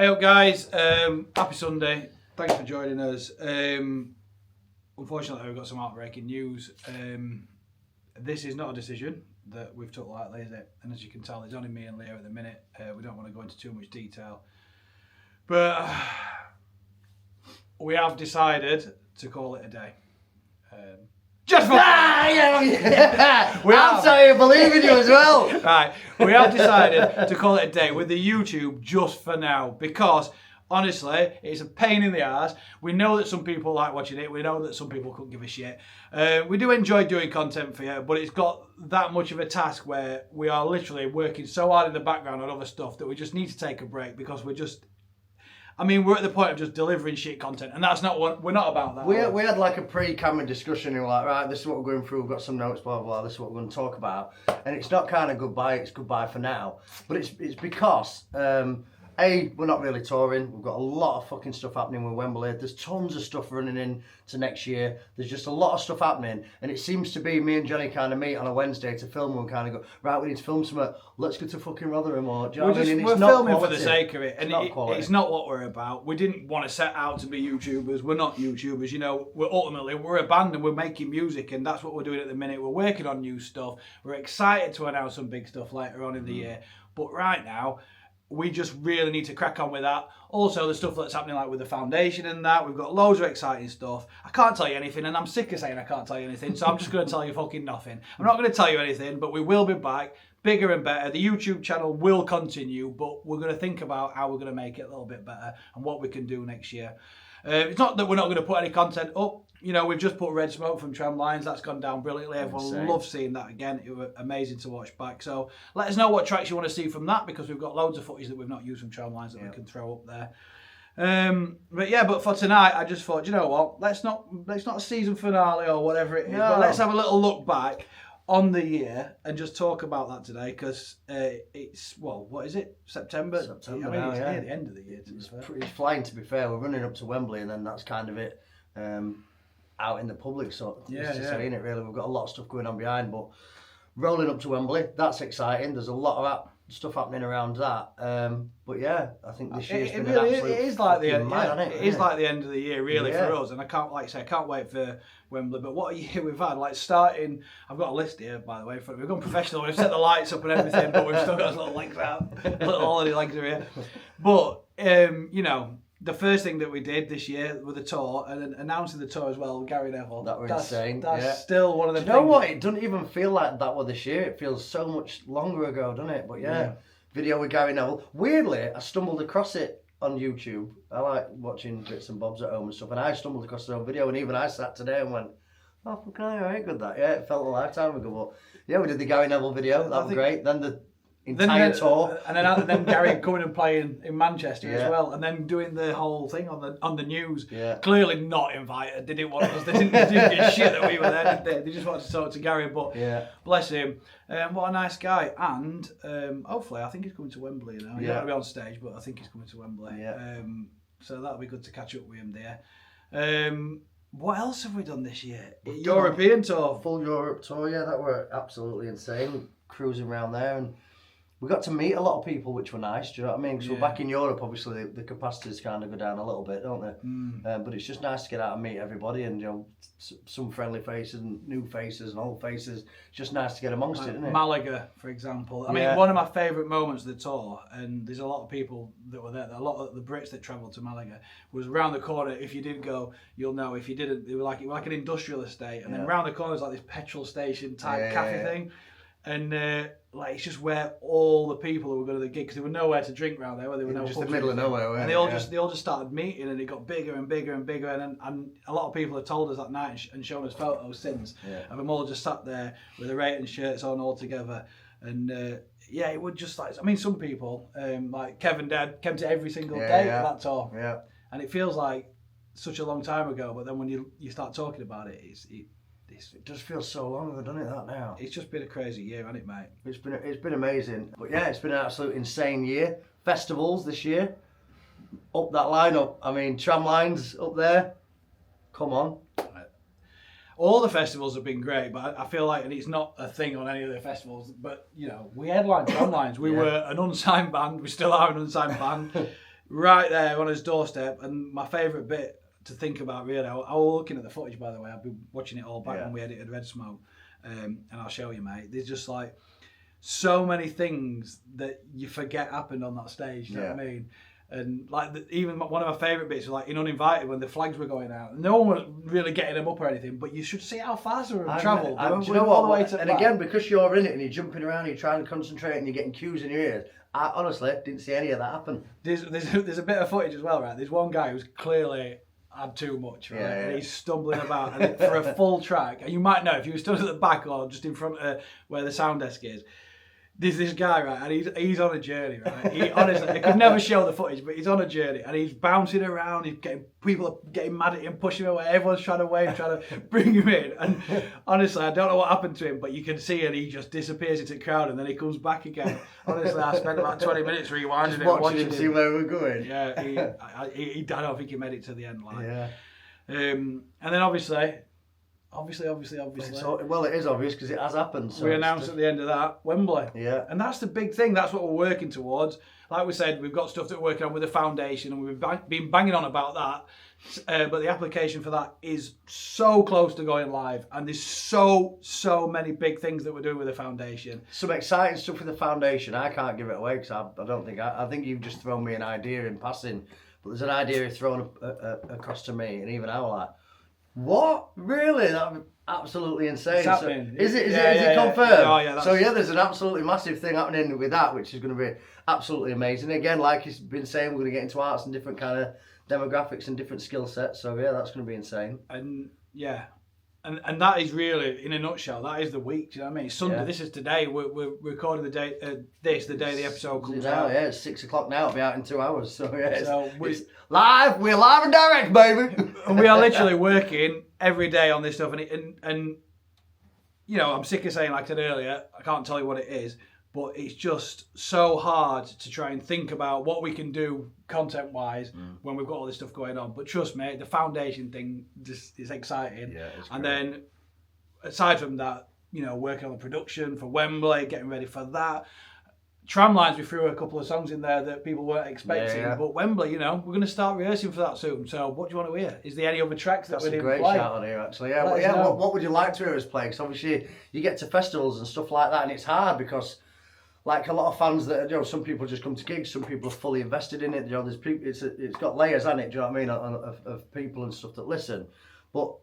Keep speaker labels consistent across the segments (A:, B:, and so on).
A: Hey up guys, happy Sunday, thanks for joining us. Unfortunately we've got some heartbreaking news. This is not a decision that we've took lightly, is it? And as you can tell, it's only me and Leah at the minute. We don't want to go into too much detail. But we have decided to call it a day. Just for
B: I'm sorry, I believe in you as well.
A: Right, we have decided to call it a day with the YouTube just for now because honestly, it's a pain in the arse. We know that some people like watching it. We know that some people couldn't give a shit. We do enjoy doing content for you, but it's got that much of a task where we are literally working so hard in the background on other stuff that we just need to take a break because we're at the point of just delivering shit content, and that's not what we're not about that.
B: We had like a pre-camera discussion, and we're like, right, this is what we're going through. We've got some notes, blah blah blah. This is what we're going to talk about, and it's not kind of goodbye. It's goodbye for now. But it's because we're not really touring. We've got a lot of fucking stuff happening with Wembley. There's tons of stuff running into next year. There's just a lot of stuff happening, and it seems to be me and Johnny kind of meet on a Wednesday to film and kind of go, right, we need to film something. Let's go to fucking Rotherham or do you know what I mean?
A: We're filming for the sake of it, and
B: it's
A: not what we're about. We didn't want to set out to be YouTubers. We're not YouTubers, you know. We're a band and we're making music, and that's what we're doing at the minute. We're working on new stuff. We're excited to announce some big stuff later on in the year, but right now, we just really need to crack on with that. Also, the stuff that's happening like with the foundation and that, we've got loads of exciting stuff. I can't tell you anything, and I'm sick of saying I can't tell you anything, so I'm just going to tell you fucking nothing. I'm not going to tell you anything, but we will be back, bigger and better. The YouTube channel will continue, but we're going to think about how we're going to make it a little bit better and what we can do next year. It's not that we're not going to put any content up. You know, we've just put Red Smoke from Tramlines. That's gone down brilliantly. Everyone loves seeing that again. It was amazing to watch back. So let us know what tracks you want to see from that because we've got loads of footage that we've not used from Tramlines that we can throw up there. But for tonight, I just thought, you know what? Let's not a season finale or whatever it is. But let's have a little look back on the year and just talk about that today because what is it? September
B: September.
A: It's near the end of the year.
B: It's flying, to be fair. We're running up to Wembley, and then that's kind of it. Out in the public, so saying it really. We've got a lot of stuff going on behind, but rolling up to Wembley, that's exciting. There's a lot of stuff happening around that. But yeah, I think this year's been an absolute.
A: It is like the end. It is like the end of the year, really, for us. And I can't wait for Wembley. But what a year we've had! Like starting, I've got a list here, by the way. We've gone professional. We've set the lights up and everything, but we've still got those little legs out, little holiday legs are here. But you know. The first thing that we did this year with the tour and then announcing the tour as well, Gary Neville.
B: That was insane.
A: That's still one of the things.
B: You know what? It doesn't even feel like that was this year. It feels so much longer ago, doesn't it? But video with Gary Neville. Weirdly, I stumbled across it on YouTube. I like watching bits and bobs at home and stuff, and I stumbled across the video, and even I sat today and went, "Oh, fucking alright, good that." Yeah, it felt a lifetime ago, but yeah, we did the Gary Neville video. That was great. Then the entire tour,
A: and then Gary coming and playing in Manchester as well, and then doing the whole thing on the news. Yeah. Clearly not invited. They didn't want us. They didn't give shit that we were there, did they? They just wanted to talk to Gary. But bless him. What a nice guy. And hopefully, I think he's coming to Wembley now. He's not going to be on stage, but I think he's coming to Wembley. Yeah. So that'll be good to catch up with him there. What else have we done this year? European tour.
B: Full Europe tour. Yeah, that were absolutely insane. Cruising around there and. We got to meet a lot of people, which were nice. Do you know what I mean? Because we're back in Europe, obviously the capacities kind of go down a little bit, don't they? But it's just nice to get out and meet everybody, and you know, some friendly faces and new faces and old faces. It's just nice to get amongst it, isn't it?
A: Malaga, for example. I mean, one of my favourite moments of the tour, and there's a lot of people that were there. A lot of the Brits that travelled to Malaga was around the corner. If you did go, you'll know. If you didn't, it was like an industrial estate, and then around the corner was like this petrol station type cafe thing. And it's just where all the people who were going to the gig, because there were nowhere to drink around there, where there were no
B: just the middle of nowhere,
A: and they all just started meeting, and it got bigger and bigger and bigger, and a lot of people have told us that night and shown us photos since, and them all just sat there with their rating shirts on all together, and it would just some people like Kevin Dead came to every single day of that tour, and it feels like such a long time ago, but then when you start talking about it,
B: it does feel so long ago, doesn't it, that now?
A: It's just been a crazy year, hasn't it, mate?
B: It's been amazing. But yeah, it's been an absolute insane year. Festivals this year. Up that lineup. I mean, Tramlines up there. Come on.
A: All the festivals have been great, but I feel like, and it's not a thing on any of the festivals, but, you know, we headlined Tramlines. We were an unsigned band. We still are an unsigned band. right there on his doorstep. And my favourite bit to think about, really, I was looking at the footage, by the way. I've been watching it all back when we edited Red Smoke, and I'll show you, mate. There's just like so many things that you forget happened on that stage. You know what I mean? And like even one of my favourite bits was like in Uninvited when the flags were going out. No one was really getting them up or anything, but you should see how fast they were travelled.
B: Do you know what? And again, because you're in it and you're jumping around, you're trying to concentrate and you're getting cues in your ears. I honestly didn't see any of that happen.
A: There's a bit of footage as well, right? There's one guy who's clearly had too much, right? And he's stumbling about and for a full track. And you might know if you were stood at the back or just in front of where the sound desk is. There's this guy, right, and he's on a journey, right? He honestly, I could never show the footage, but he's on a journey, and he's bouncing around. People are getting mad at him, pushing him away. Everyone's trying to wave, trying to bring him in. And honestly, I don't know what happened to him, but you can see it. He just disappears into the crowd, and then he comes back again. Honestly, I spent about 20 minutes rewinding it,
B: watching him, see where we're going.
A: Yeah, I don't think he made it to the end. Like, and then obviously.
B: So, well, it is obvious because it has happened. So
A: we announced at the end of that Wembley.
B: Yeah.
A: And that's the big thing. That's what we're working towards. Like we said, we've got stuff that we're working on with the foundation, and we've been banging on about that. But the application for that is so close to going live, and there's so many big things that we're doing with the foundation.
B: Some exciting stuff with the foundation. I can't give it away because I don't think I think you've just thrown me an idea in passing, but there's an idea thrown across to me, and even I was like, what? Really? That'd be absolutely insane.
A: It's happening.
B: Is it confirmed?
A: Oh, yeah,
B: so yeah, there's an absolutely massive thing happening with that, which is going to be absolutely amazing. Again, like he's been saying, we're going to get into arts and different kind of demographics and different skill sets. So yeah, that's going to be insane.
A: And yeah. And that is really, in a nutshell, that is the week. Do you know what I mean? Sunday. This is today. We're recording the day. The day the episode comes out.
B: Yeah, it's 6 o'clock now. It'll be out in 2 hours. So yeah, it's live. We're live and direct, baby.
A: And we are literally working every day on this stuff. And you know, I'm sick of saying, like I said earlier, I can't tell you what it is, but it's just so hard to try and think about what we can do content-wise when we've got all this stuff going on. But trust me, the foundation thing just is exciting.
B: Yeah, it's great.
A: And then, aside from that, you know, working on the production for Wembley, getting ready for that. Tramlines, we threw a couple of songs in there that people weren't expecting.
B: Yeah.
A: But Wembley, you know, we're going to start rehearsing for that soon. So what do you want to hear? Is there any other tracks that we didn't play?
B: That's a great shout on here, actually. Yeah, what would you like to hear us play? Because obviously you get to festivals and stuff like that, and it's hard because, like a lot of fans that, you know, some people just come to gigs, some people are fully invested in it. You know, there's people. It's got layers on it. Do you know what I mean? Of people and stuff that listen, but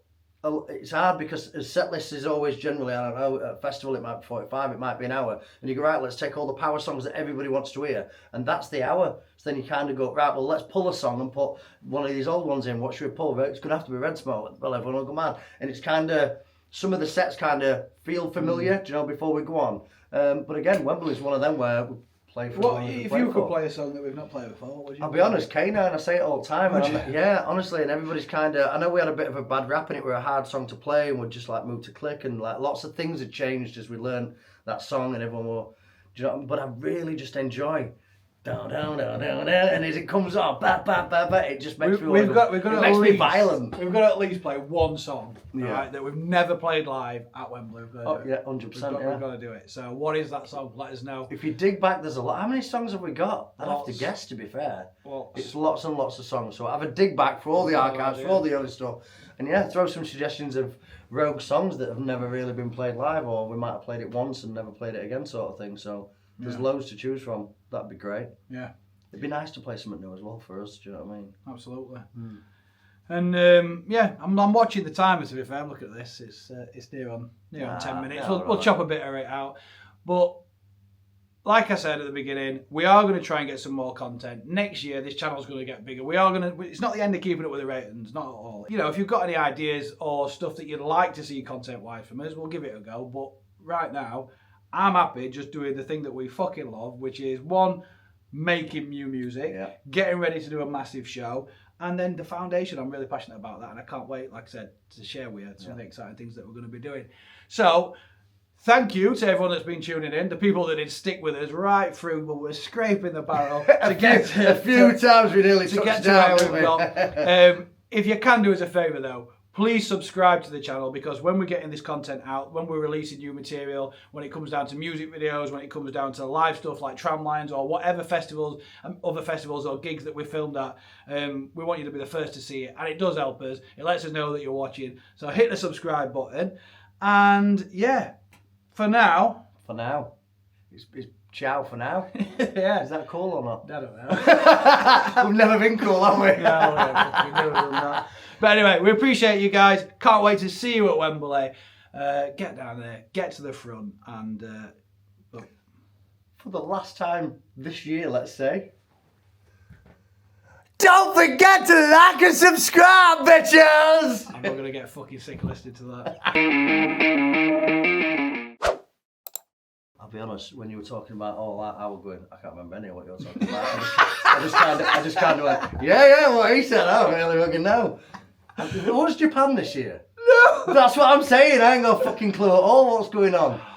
B: it's hard because a set list is always generally, I don't know, at a festival it might be 45, it might be an hour, and you go, right, let's take all the power songs that everybody wants to hear, and that's the hour. So then you kind of go, right, well, let's pull a song and put one of these old ones in. What should we pull? It's going to have to be Red Smoke. Well, everyone will go mad. And it's kind of, some of the sets kind of feel familiar, do you know, before we go on. But again, Wembley's one of them where we play for
A: what if you could play a song that we've not played before, what would you
B: I'll be honest, K9, I say it all the time. Yeah, honestly, and everybody's kind of, I know we had a bit of a bad rap in it, we're a hard song to play, and we'd just like move to click, and like lots of things had changed as we learned that song, and everyone will, do you know, but I really just enjoy down, down, down, down, down, and as it comes on, it just makes me violent.
A: We've got to at least play one song, right, that we've never played live at Wembley.
B: Yeah, 100%.
A: We've got to do it. So what is that song? Let us know.
B: If you dig back, there's a lot. How many songs have we got? I'd have to guess, to be fair. It's lots and lots of songs. So have a dig back for all the archives, for all the other stuff. And yeah, throw some suggestions of rogue songs that have never really been played live, or we might have played it once and never played it again, sort of thing. So there's loads to choose from. That'd be great.
A: Yeah.
B: It'd be nice to play something new as well for us, do you know what I mean?
A: Absolutely. And yeah, I'm watching the timer, to be fair. Look at this. It's near on 10 minutes. We'll chop a bit of it out. But like I said at the beginning, we are going to try and get some more content. Next year, this channel's going to get bigger. It's not the end of keeping up with the ratings, not at all. You know, if you've got any ideas or stuff that you'd like to see content-wise from us, we'll give it a go. But right now, I'm happy just doing the thing that we fucking love, which is, one, making new music, getting ready to do a massive show, and then the foundation. I'm really passionate about that, and I can't wait, like I said, to share with you some of the exciting things that we're going to be doing. So, thank you to everyone that's been tuning in, the people that did stick with us right through, but we're scraping the barrel to get to
B: a few times we nearly
A: to get to where we've got. If you can do us a favour though, please subscribe to the channel, because when we're getting this content out, when we're releasing new material, when it comes down to music videos, when it comes down to live stuff like Tramlines or whatever festivals, other festivals or gigs that we filmed at, we want you to be the first to see it, and it does help us. It lets us know that you're watching. So hit the subscribe button, and yeah, for now.
B: It's ciao for now.
A: Yeah.
B: Is that cool or not?
A: I don't know.
B: We've never been cool, have we?
A: No, we've never done that. But anyway, we appreciate you guys. Can't wait to see you at Wembley. Get down there, get to the front, and
B: for the last time this year, let's say. Don't forget to like and subscribe, bitches!
A: I'm not going to get fucking sick listening to that.
B: I'll be honest, when you were talking about all that, I was going, I can't remember any of what you were talking about. I just kind of went, yeah, what he said, I don't really fucking know. What was Japan this year?
A: No!
B: That's what I'm saying, I ain't got a fucking clue at all what's going on.